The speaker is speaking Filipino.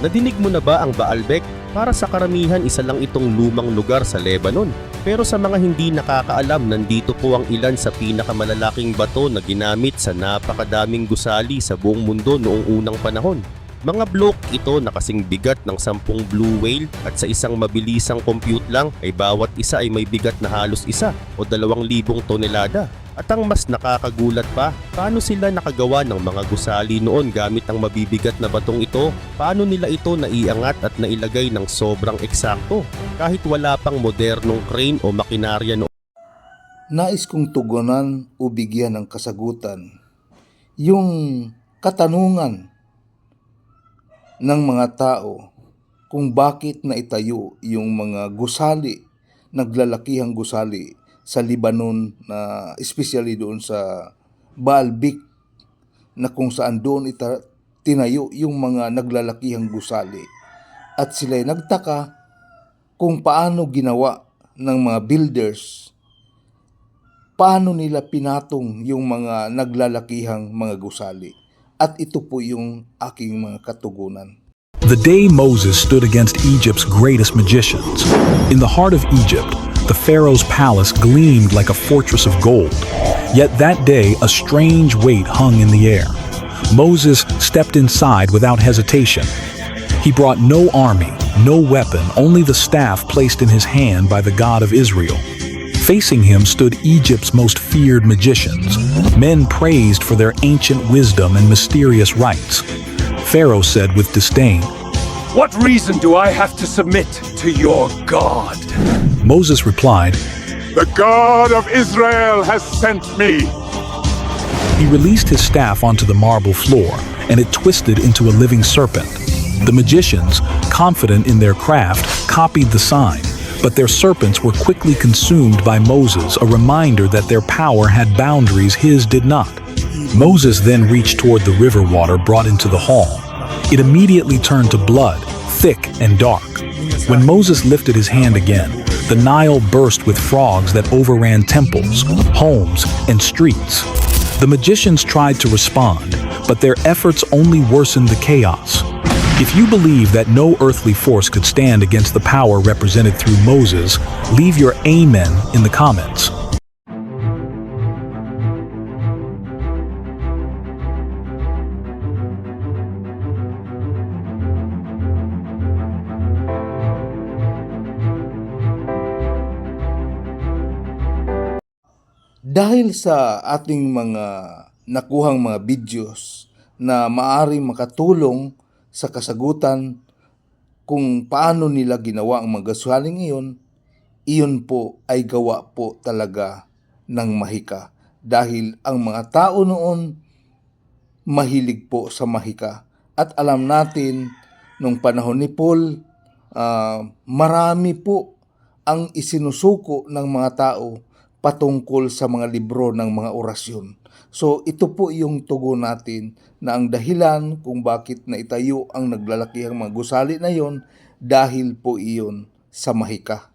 Nadinig mo na ba ang Baalbek? Para sa karamihan isa lang itong lumang lugar sa Lebanon. Pero sa mga hindi nakakaalam, nandito po ang ilan sa pinakamalalaking bato na ginamit sa napakadaming gusali sa buong mundo noong unang panahon. Mga bloke ito na kasing bigat ng 10 blue whale at sa isang mabilisang compute lang ay bawat isa ay may bigat na halos 1 o 2,000 tonelada. At ang mas nakakagulat pa, paano sila nakagawa ng mga gusali noon gamit ang mabibigat na batong ito? Paano nila ito naiangat at nailagay ng sobrang eksakto kahit wala pang modernong crane o makinarya noon? Nais kong tugunan o bigyan ng kasagutan yung katanungan ng mga tao kung bakit naitayo yung mga gusali, naglalakihang gusali sa Lebanon, na especially doon sa Baalbek, na kung saan doon tinayo yung mga naglalakihang gusali. At sila'y nagtaka kung paano ginawa ng mga builders, paano nila pinatong yung mga naglalakihang mga gusali. At ito po yung aking mga katugunan. The day Moses stood against Egypt's greatest magicians. In the heart of Egypt, the Pharaoh's palace gleamed like a fortress of gold. Yet that day, a strange weight hung in the air. Moses stepped inside without hesitation. He brought no army, no weapon, only the staff placed in his hand by the God of Israel. Facing him stood Egypt's most feared magicians, men praised for their ancient wisdom and mysterious rites. Pharaoh said with disdain, "What reason do I have to submit to your God?" Moses replied, "The God of Israel has sent me." He released his staff onto the marble floor, and it twisted into a living serpent. The magicians, confident in their craft, copied the sign, but their serpents were quickly consumed by Moses, a reminder that their power had boundaries his did not. Moses then reached toward the river water brought into the hall. It immediately turned to blood, thick and dark. When Moses lifted his hand again, the Nile burst with frogs that overran temples, homes, and streets. The magicians tried to respond, but their efforts only worsened the chaos. If you believe that no earthly force could stand against the power represented through Moses, leave your amen in the comments. Dahil sa ating mga nakuhang mga videos na maaring makatulong sa kasagutan kung paano nila ginawa ang mga gasuhaling iyon po ay gawa po talaga ng mahika. Dahil ang mga tao noon mahilig po sa mahika. At alam natin, nung panahon ni Paul, marami po ang isinusuko ng mga tao patungkol sa mga libro ng mga orasyon. So ito po yung tugon natin na ang dahilan kung bakit naitayo ang naglalakihang mga gusali na yon, dahil po iyon sa mahika.